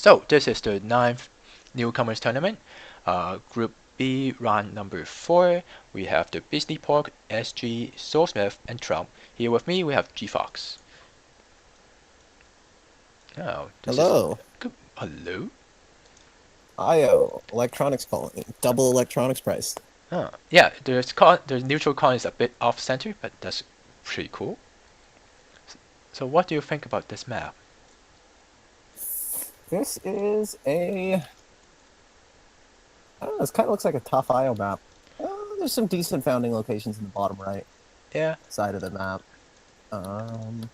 So this is the ninth Newcomers tournament, Group B, round number 4. We have the Beastly Pork, SG, Soulsmith, and Trump. Here with me we have G Fox. Oh, this is Hello, good. Hello. IO, electronics calling, double electronics price. Yeah, the neutral con is a bit off center, but that's pretty cool. So what do you think about this map? This is I don't know, this kind of looks like a tough IO map. There's some decent founding locations in the bottom right Yeah, side of the map. Um,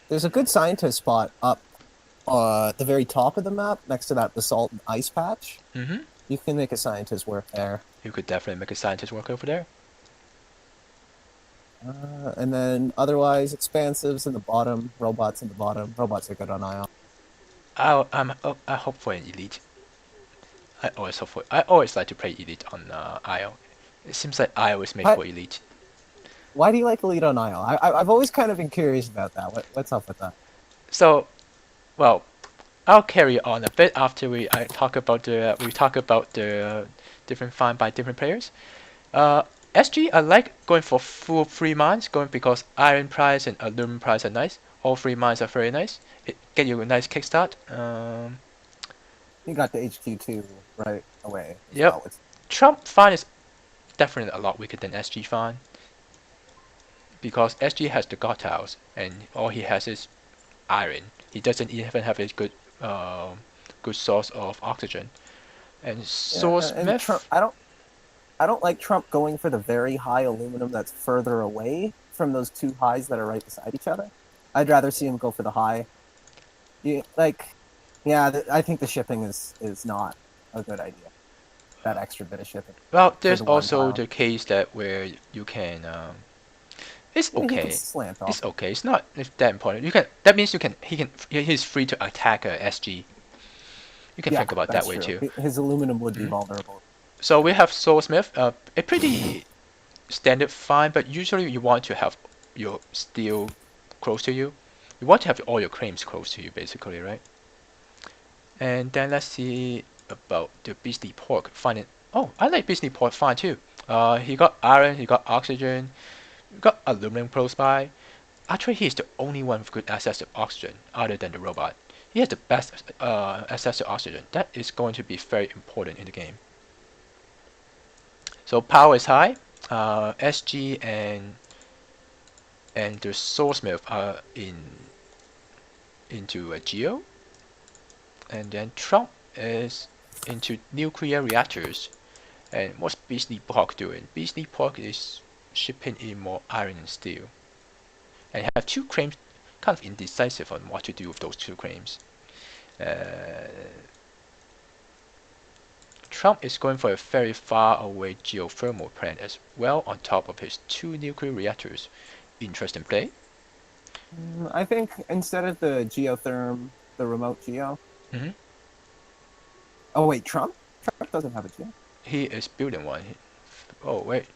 there's a good scientist spot up at the very top of the map next to that basalt and ice patch. mm-hmm. You can make a scientist work there. You could definitely make a scientist work over there. And then otherwise, expansives in the bottom, robots in the bottom. Robots are good on IO. I hope for an elite. I always like to play elite on IO. It seems like IO is made What? for elite. Why do you like Elite on IO? I've always kind of been curious about that. What's up with that? So, well, I'll carry on a bit after we talk about the different find by different players. Uh, SG, I like going for full three mines, going because iron price and aluminum price are nice. All three mines are very nice. It get you a nice kickstart. You got the HQ2 right away as Yep. well. It's Trump find is definitely a lot weaker than SG find because SG has the God Tiles and all he has is iron. He doesn't even have a good source of oxygen. And yeah, Source and Trump. Myth, I don't like Trump going for the very high aluminum that's further away from those two highs that are right beside each other. I'd rather see him go for the high. Yeah, I think the shipping is not a good idea. That extra bit of shipping well, for there's the one also tile. the case that where you can it's Yeah, he can okay. slant It's off. okay. It's not that important. You can. That means you can. He's free to attack a SG. You can Yeah, think about that that's way true. too. His aluminum would be Mhm. vulnerable. So we have Soulsmith, a pretty standard find, but usually you want to have your steel close to you. You want to have all your claims close to you, basically, right? And then let's see about the Beastly Pork. Finding. Oh, I like Beastly Pork fine too. He got iron, he got oxygen, he got aluminum close by. Actually, he is the only one with good access to oxygen, other than the robot. He has the best access to oxygen. That is going to be very important in the game. So power is high. SG and the Soulsmith are into a Geo, and then Trump is into nuclear reactors. And what's Beastly Pork doing? Beastly Pork is shipping in more iron and steel, and have two claims. Kind of indecisive on what to do with those two claims. Uh, Trump is going for a very far away geothermal plant as well on top of his two nuclear reactors. Interesting play. I think instead of the geotherm, the remote geo. Hmm. Oh wait, Trump? Trump doesn't have a geo. He is building one. Oh wait,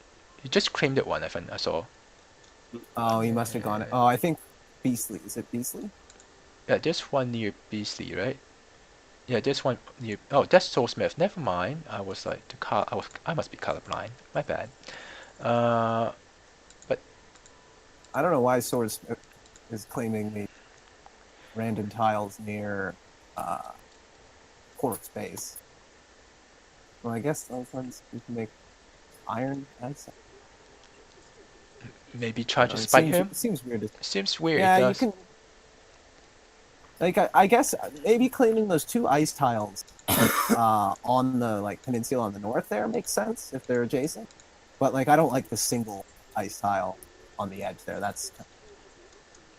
he just claimed it one. I think I saw. Oh, he must have gone. Oh, I think Beastly. Is it Beastly? Yeah, there's one near Beasley, right? Yeah, there's one near. Oh, that's Soul Smith. Never mind. I was like the car. I must be colorblind. My bad. Uh, but I don't know why Source is claiming the random tiles near uh Pork Space. Well, I guess those ones you can make iron. That's maybe I try don't to know. spike him. It seems weird. Seems weird. It Yeah, you does. can. Like I guess maybe claiming those two ice tiles on the like peninsula on the north there makes sense if they're adjacent. But like I don't like the single ice tile on the edge there. That's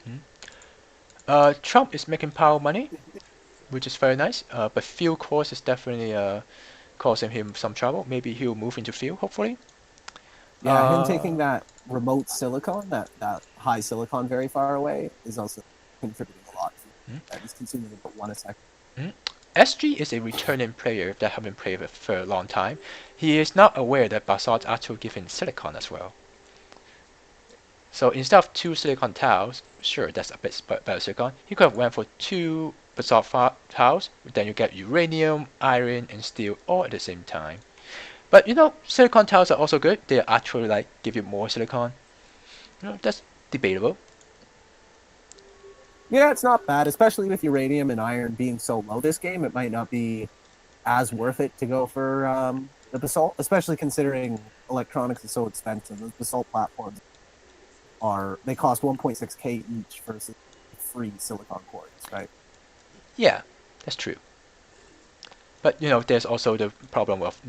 Hmm. Trump is making power money, which is very nice. But field course is definitely causing him some trouble. Maybe he'll move into field, hopefully. yeah, him Uh, taking that remote silicon, that high silicon very far away is also contributing a lot to hmm, that. He's consuming about one a second. hmm. SG is a returning player that haven't played with for a long time. He is not aware that Basalt actually given silicon as well. So instead of two silicon tiles, sure, that's a bit better silicon. He could have went for two. basalt tiles, then you get uranium, iron, and steel all at the same time. But silicon tiles are also good. They actually like give you more silicon. That's debatable. Yeah, it's not bad, especially with uranium and iron being so low this game. It might not be as worth it to go for the basalt, especially considering electronics is so expensive. Those basalt platforms they cost 1.6K each versus free silicon cores, right? Yeah, that's true. But there's also the problem of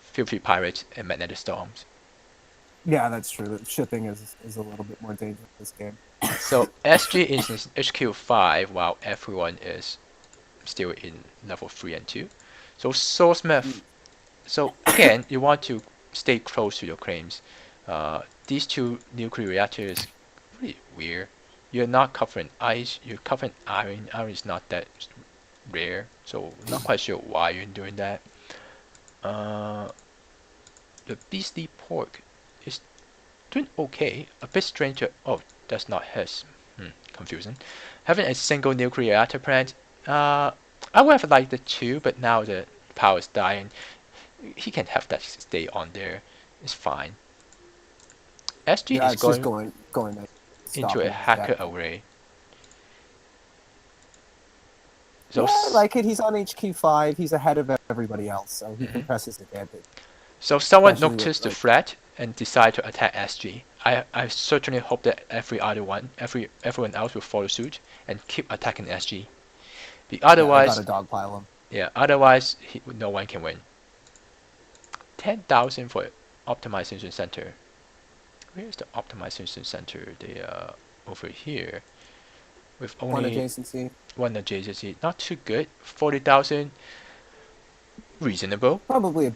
filthy pirates and magnetic storms. Yeah, that's true. The shipping is a little bit more dangerous this game. So SG is in HQ5 while everyone is still in level 3 and 2. So Swordsmith, so again, you want to stay close to your claims. These two nuclear reactors pretty weird. You're not covering ice, you're covering iron. Iron is not that rare, so not quite sure why you're doing that. Uh, the beastly pork is doing okay. A bit strange to, oh, that's not his. Confusing. Having a single nuclear reactor plant, I would have liked the two, but now the power is dying. He can have that stay on there. It's fine. SG Yeah, is it's just going going to into stop a him in his hacker tracks. array. So, Yeah, I like it. He's on HQ5. He's ahead of everybody else, so he can mhm. press his advantage, So someone especially with noticed the threat and decided to attack SG. I certainly hope that everyone else will follow suit and keep attacking SG. yeah, they got Otherwise, to dogpile him. yeah, otherwise no one can win. 10,000 for optimization center. Where's the optimization center? They are over here with One only adjacency, one adjacency. Not too good. 40,000, reasonable. probably a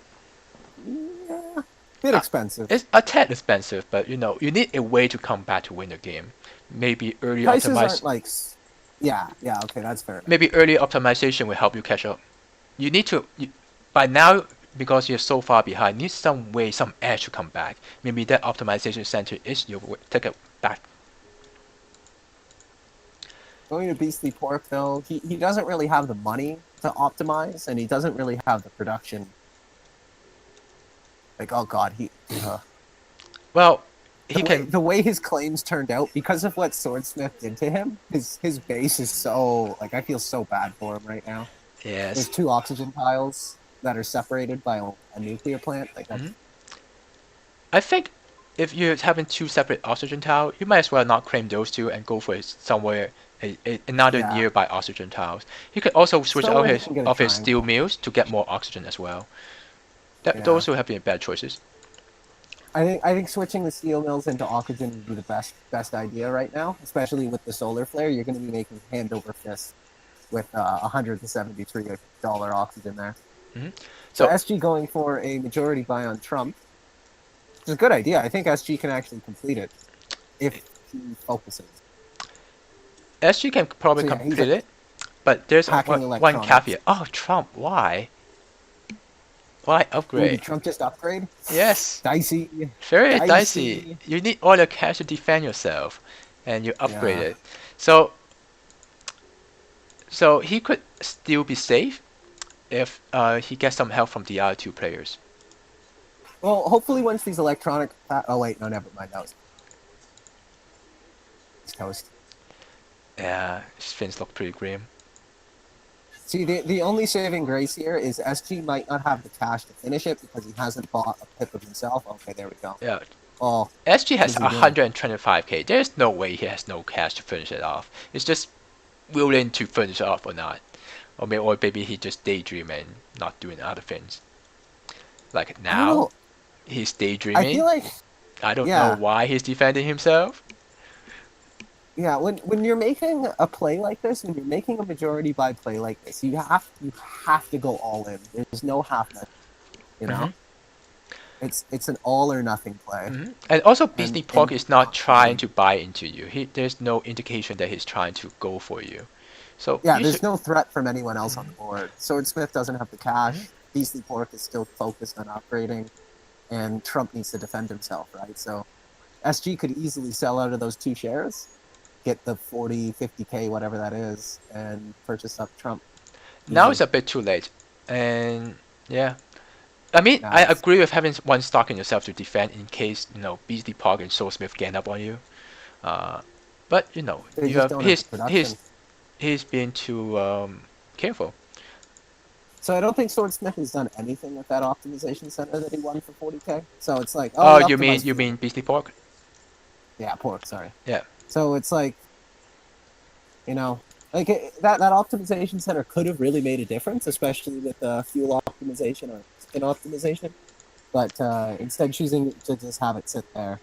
yeah, bit Uh, expensive. it's a tad expensive, but you need a way to come back to win the game. Maybe early Prices optimize. aren't like, yeah, okay, that's fair enough. Maybe early optimization will help you catch up. You need to by now, because you're so far behind. Need some way, some edge to come back. Maybe that optimization center is your ticket back. Going to Beastly Pork though, he doesn't really have the money to optimize, and he doesn't really have the production. Like, oh god, Well, the he way can. the way his claims turned out because of what Swordsmith did to him. His base is so like I feel so bad for him right now. There's Yes. two oxygen tiles that are separated by a nuclear plant. Like that's Mhm. I think if you're having two separate oxygen tiles, you might as well not claim those two and go for somewhere another yeah, nearby oxygen tiles. He could also switch out somewhere he his can get a of his steel triangle. mills to get more oxygen as well. Yeah, Those would have been bad choices. I think switching the steel mills into oxygen would be the best idea right now, especially with the solar flare. You're going to be making hand over fist with $173 oxygen there. Mhm. So So SG going for a majority buy on Trump, which is a good idea. I think SG can actually complete it if he focuses. SG can probably So yeah, he's complete it, but there's hacking one electronics. caveat. Oh, Trump, why? Why Ooh, did upgrade? Trump just upgrade? Yes, Dicey, very dicey. dicey. You need all your cash to defend yourself, and you upgrade Yeah. it. So, so he could still be safe if he gets some help from the other two players. Well, hopefully once these electronic. Oh wait, no, never mind. That was toast. Yeah, things look pretty grim. See, the only saving grace here is SG might not have the cash to finish it because he hasn't bought a pip of himself. Okay, there we go. Yeah, Oh, SG what has is he doing? 125k. There's no way he has no cash to finish it off. It's just willing to finish it off or not. Or maybe he just daydreaming, not doing other things. Like I don't now, know. he's I daydreaming. feel like, I don't know yeah, why he's defending himself. yeah. When you're making a play like this, when you're making a majority buy play like this, you have to go all in. There's no half. You know, Hmm. it's an all or nothing play. And also, And Beastly Pork and is not trying to buy into you. There's no indication that he's trying to go for you. So yeah, you should. there's no threat from anyone else on the board. Swordsmith doesn't have the cash. Beastly Pork is still focused on upgrading, and Trump needs to defend himself, right? So SG could easily sell out of those two shares, get the 40, 50K, whatever that is, and purchase up Trump Now easy. it's a bit too late, and yeah. I mean, Now I it's agree with having one stock in yourself to defend in case Beastly Park and Soul Smith gang up on you. Uh, but they you just have don't have the production. he's being too careful. So I don't think Swordsmith has done anything with that optimization center that he won for 40K. So it's like, oh, Oh, he you optimized you fuel. mean Beastly Pork? Yeah, pork. Sorry. Yeah. So it's like, you know, like that optimization center could have really made a difference, especially with fuel optimization or skin optimization. But instead, choosing to just have it sit there,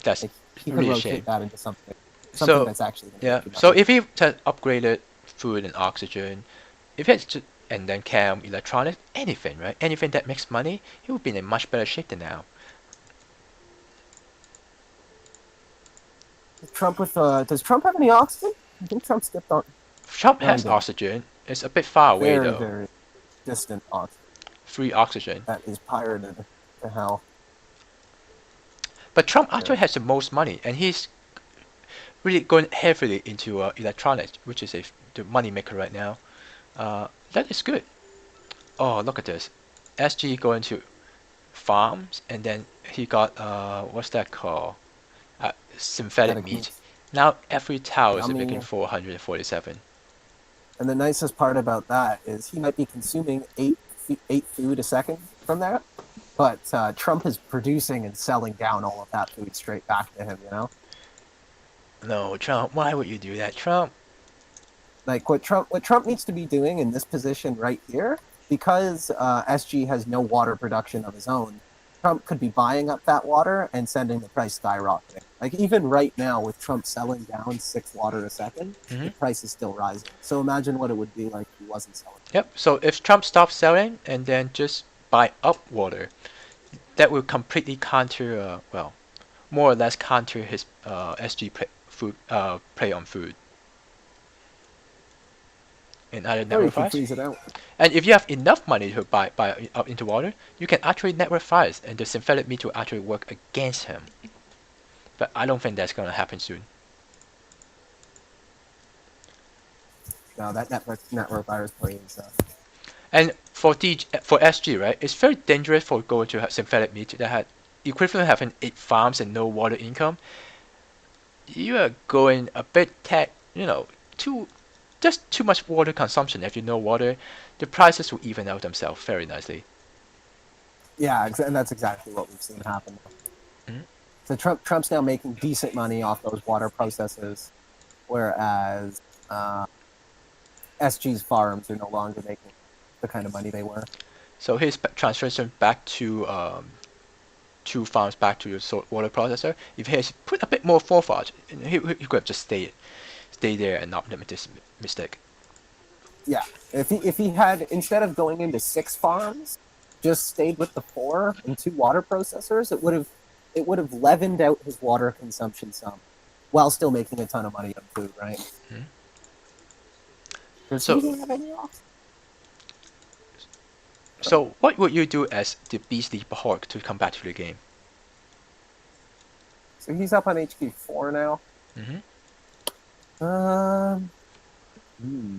That's like he could really a rotate shame. that into something So that's actually going to yeah, make you so money. if he had upgraded food and oxygen, if he had and then cam, electronics, anything, right? Anything that makes money, he would be in a much better shape than now. Does Trump have any oxygen? I think Trump skipped on. Trump No, he has didn't. oxygen. It's a bit far away Very, though. very distant oxygen Free oxygen. that is pirated to hell. But Trump Yeah. actually has the most money, and he's really going heavily into electronics, which is the money maker right now. That is good. Oh, look at this. SG going to farms, and then he got what's that called? Synthetic Synthetic meat. meats. Now every tower is making Yummy. 447. And the nicest part about that is he might be consuming eight food a second from that, but Trump is producing and selling down all of that food straight back to him. No, Trump, why would you do that, Trump? Like what Trump needs to be doing in this position right here, because SG has no water production of his own. Trump could be buying up that water and sending the price skyrocketing. Like even right now, with Trump selling down 6 water a second, Hmm. the price is still rising. So imagine what it would be like if he wasn't selling. Yep. So if Trump stops selling and then just buy up water, that will completely counter, well, more or less counter his SG play on food in other Or he network could files. freeze it out. And if you have enough money to buy up into water, you can actually network fires, and the synthetic meat will actually work against him. But I don't think that's gonna happen soon. No, that network virus play is And for SG, right, it's very dangerous for going to have synthetic meat that had equivalent having 8 farms and no water income. You are going a bit too just too much water consumption. If you know water, the prices will even out themselves very nicely. yeah, and that's exactly what we've seen happen. Mhm. So Trump's now making decent money off those water processes, whereas SG's farms are no longer making the kind of money they were. So his transition back to 2 farms back to your salt water processor. If he has put a bit more forethought, he could have just stay there and not make this mistake. Yeah, if he had, instead of going into 6 farms, just stayed with the 4 and 2 water processors, it would have leavened out his water consumption some, while still making a ton of money on food, right? Mhm. Does he So have any off? so what would you do as the Beastly Pork to come back to the game? So he's up on HQ4 now. Hmm. Um, hmm.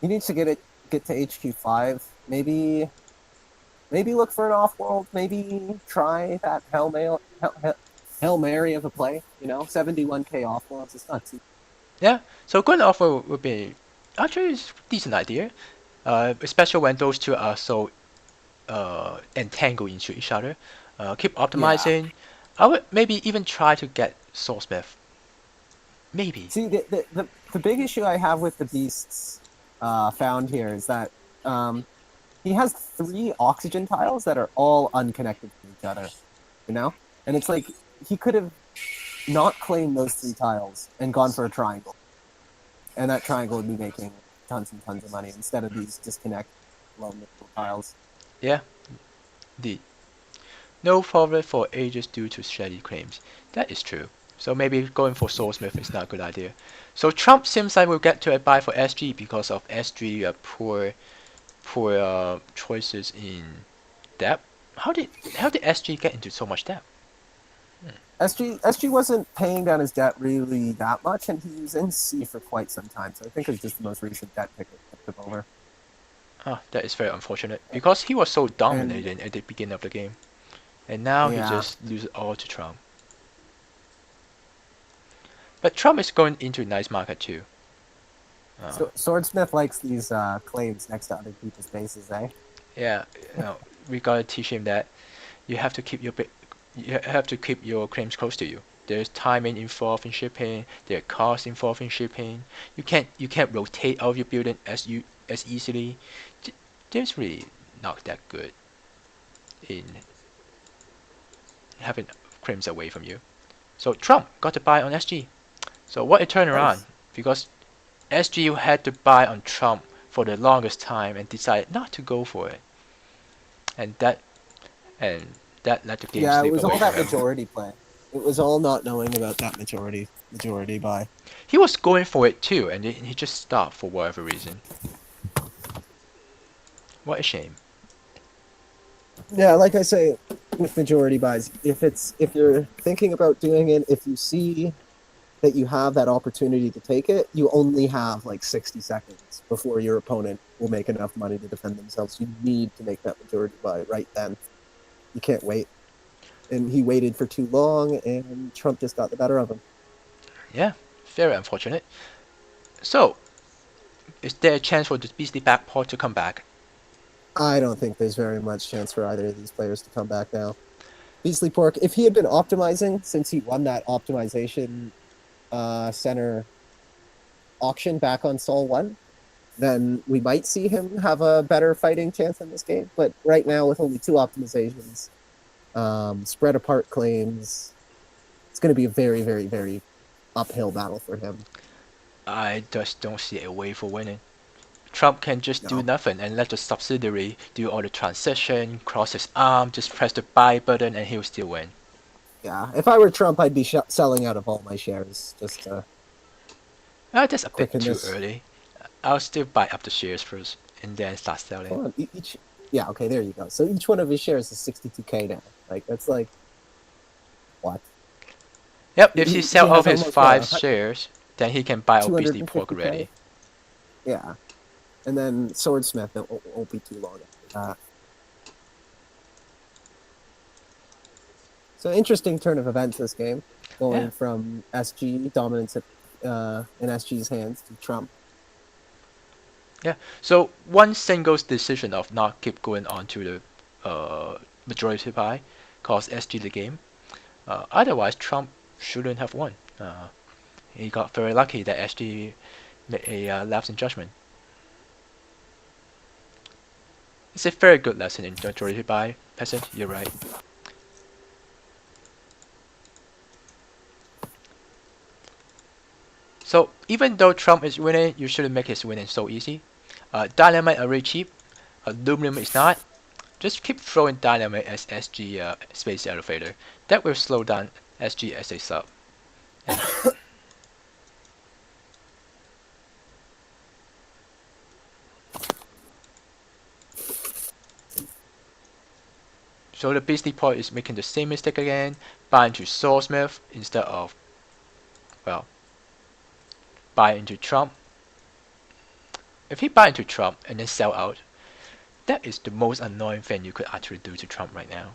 He needs to get to HQ5. Maybe look for an off world. Maybe try that Hail Mary of a play. 71K off worlds. It's not too. Yeah. So going offer would be actually a decent idea, especially when those two are so entangled into each other. Keep Yeah. optimizing. I would maybe even try to get Soulsmith. Maybe. See, the big issue I have with the beasts found here is that he has 3 oxygen tiles that are all unconnected to each other. And it's like he could have not claimed those 3 tiles and gone for a triangle, and that triangle would be making tons and tons of money instead of these disconnected lone tiles. Yeah. Indeed. No problem for ages due to shady claims. That is true. So maybe going for Soulsmith is not a good idea. So Trump seems like we'll get to a buy for SG because of SG poor choices in debt. How did SG get into so much debt? SG wasn't paying down his debt really that much, and he was in C for quite some time. So I think it was just the most recent debt ticket that took over. Oh, that is very unfortunate because he was so And dominating at the beginning of the game, and now he yeah, just loses all to Trump. But Trump is going into a nice market too. Uh, so Swordsmith likes these claims next to other people's bases, eh? yeah, we gotta teach him that you have to keep your claims close to you. There's timing involved in shipping. There are costs involved in shipping. You can't rotate out of your building as easily. There's really not that good in having claims away from you. So Trump got to buy on SG. So what a turnaround, Nice. because SG had to buy on Trump for the longest time and decided not to go for it, and and that let the game Yeah, it slip was away all from that him. majority play. It was all not knowing about that majority buy. He was going for it too, and he just stopped for whatever reason. What a shame. Yeah, like I say, with majority buys, if you're thinking about doing it, if you see that you have that opportunity to take it, you only have like 60 seconds before your opponent will make enough money to defend themselves. You need to make that majority buy right then. You can't wait. And he waited for too long, and Trump just got the better of him. Yeah, very unfortunate. So, is there a chance for the Beastly Backport to come back? I don't think there's very much chance for either of these players to come back now. Beastly Pork, if he had been optimizing since he won that optimization center auction back on Sol 1, then we might see him have a better fighting chance in this game. But right now, with only two optimizations, spread apart claims, it's going to be a very, very, very uphill battle for him. I just don't see a way for winning. Trump can just do No. nothing and let the subsidiary do all the transition, cross his arm, just press the buy button, and he'll still win. Yeah. If I were Trump, I'd be selling out of all my shares just to That's a bit quicken too this. early. I'll still buy up the shares first and then start selling. Hold on. Yeah, okay, there you go. So each one of his shares is 62K now. Like, that's like, what? Yep, if he He sell has off his almost 5 shares, then he can buy a Beastly Pork 250K. already. Yeah. And then Swordsmith, it won't be too long after that. So interesting turn of events this game, Yeah, going from SG dominance in SG's hands to Trump. yeah. So one singles decision of not keep going on to the majority buy cost SG the game. Otherwise, Trump shouldn't have won. He got very lucky that SG made a lapse in judgment. It's a very good lesson in majority buy, peasant. You're right. So even though Trump is winning, you shouldn't make his winning so easy. Dynamite are really cheap. Aluminum is not. Just keep throwing dynamite as SG space elevator. That will slow down SG as a sub. And so the Beastly Pod is making the same mistake again, buying into Swordsmith instead of, well, buy into Trump. If he buy into Trump and then sell out, that is the most annoying thing you could actually do to Trump right now.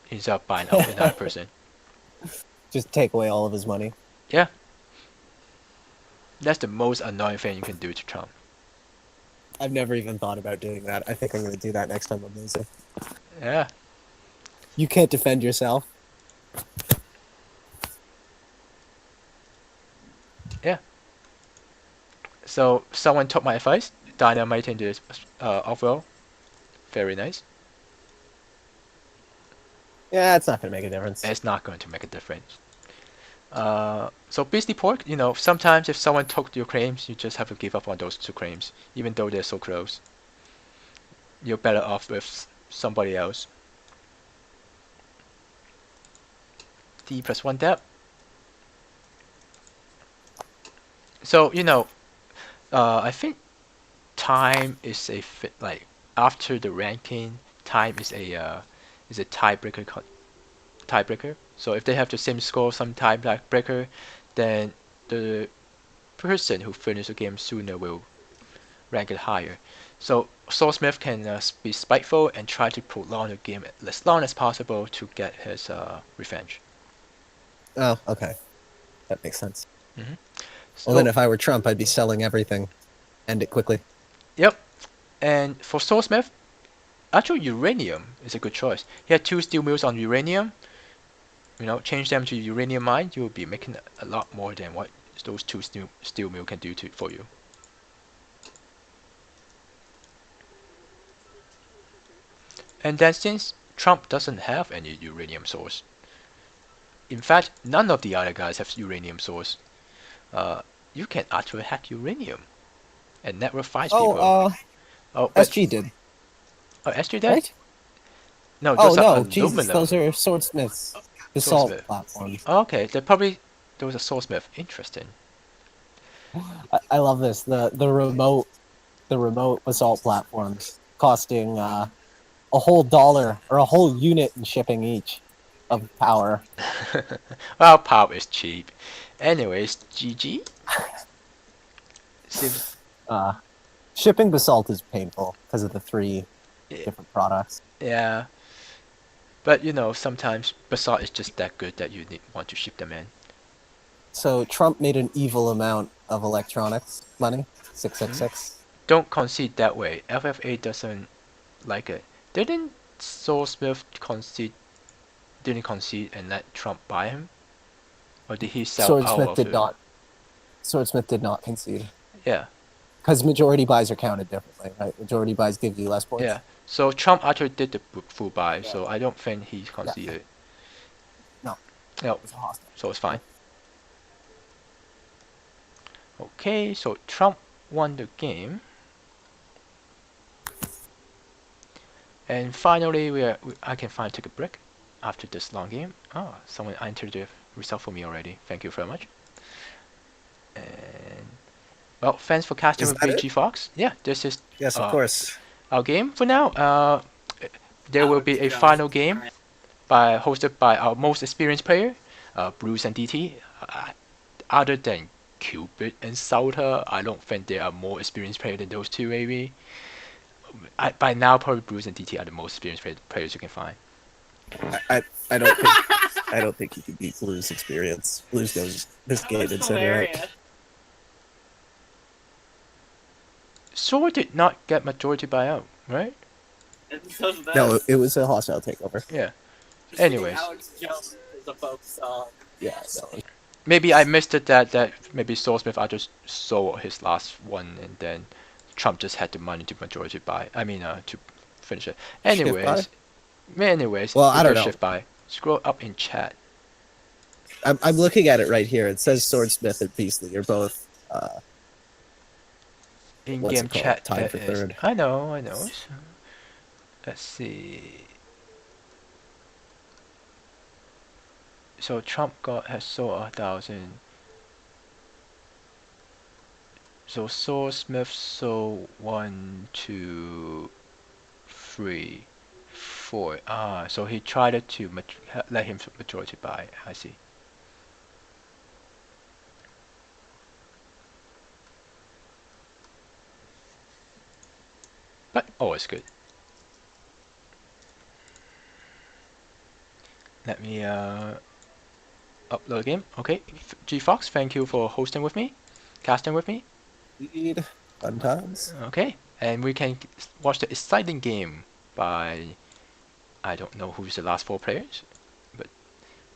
Instead of buying out another person. Just take away all of his money. Yeah, that's the most annoying thing you can do to Trump. I've never even thought about doing that. I think I'm going to do that next time I'm losing. Yeah, You can't defend yourself. yeah. So someone took my advice, dynamite into this off-roll. Very nice. Yeah, it's not going to make a difference. It's not going to make a difference. So Beastly Pork, sometimes if someone took your claims, you just have to give up on those 2 claims, even though they're so close. You're better off with somebody else. D+1 depth. So I think time is a fit, like after the ranking, time is a tiebreaker. Tiebreaker. So if they have the same score, some tie breaker, then the person who finishes the game sooner will rank it higher. So Swordsmith can be spiteful and try to prolong the game as long as possible to get his revenge. Oh, okay. That makes sense. Hmm. Well, then So if I were Trump, I'd be selling everything. End it quickly. yep. And for Swordsmith, actually uranium is a good choice. He had 2 steel mills on uranium. Change them to uranium mine. You will be making a lot more than what those 2 steel mill can do for you. And then since Trump doesn't have any uranium source, in fact, none of the other guys have uranium source. Uh, you can actually hack uranium and network fight Oh, people. Oh, but SG did, SG that? right? No, Oh those are no, Jesus, those aluminum are swordsmiths. Basalt swordsmith. platforms. Oh, okay, they're probably those are swordsmith. Interesting. I love this. The remote basalt platforms costing a whole dollar or a whole unit in shipping each of power. Well, power is cheap. Anyways, GG. Seems Uh, Shipping basalt is painful because of the 3 different products. yeah, but sometimes basalt is just that good that you want to ship them in. So Trump made an evil amount of electronics money, Hmm? 666. Don't concede that way. FFA doesn't like it. Didn't Swordsmith didn't concede and let Trump buy him? Or did he sell out Swordsmith of did the? not. Swordsmith did not concede Yeah, because majority buys are counted differently, right? Majority buys give you less yeah. points. So Trump actually did the full buy, so I don't think he Yeah, conceded. no, No, it's a hostile. so it's fine. Okay, so Trump won the game. And finally, I can finally take a break after this long game. Oh, someone entered the result for me already. Thank you very much. And well, thanks for casting Is with that me, it? G Fox. Yeah, this is Yes, of uh, course. our game for now. There will be a final game hosted by our most experienced player, Bruce and DT. Other than Cupid and Salter, I don't think there are more experienced players than those two. Maybe by now, probably Bruce and DT are the most experienced players you can find. I don't think I don't think you can beat Blue's experience. Blue's knows this game inside and out. Sword did not get majority buyout, right? No, it was a hostile takeover. Yeah. Anyways, Yeah, no. maybe I missed it that maybe Swordsmith I just sold his last one and then Trump just had the money to majority buy. I mean, to finish it. Shift by. Anyways, Well, we I can don't know. shift by. Scroll up in chat. I'm looking at it right here. It says Swordsmith and Beastly are both what's In-game it called? chat Tied it for is. third. I know, I know. So, let's see. So Trump has sold 1,000. So Swordsmith sold 1, 2, 3, 4. So he tried to let him majority buy. I see. But always good. Let me upload again. Okay, G Fox, thank you for hosting with me, casting with me. Indeed. Fun times. Okay, and we can watch the exciting game by I don't know who's the last 4 players, but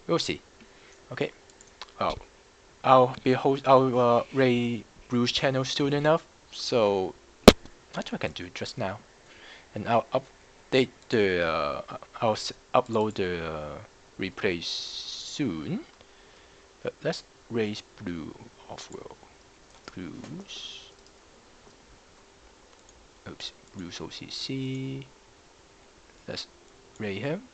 we'll see. Okay. Well, I'll rate Bruce channel soon enough, so that's what I can do just now, and I'll update the upload the replay soon. But let's raise Blue off world. Blues. Oops. Blues OCC. Let's raise him.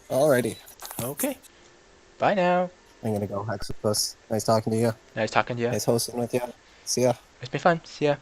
Alrighty. Okay. Bye now. I'm gonna go Hexapus. Nice talking to you. Nice talking to you. Nice hosting with you. See ya. It's been fun. See ya.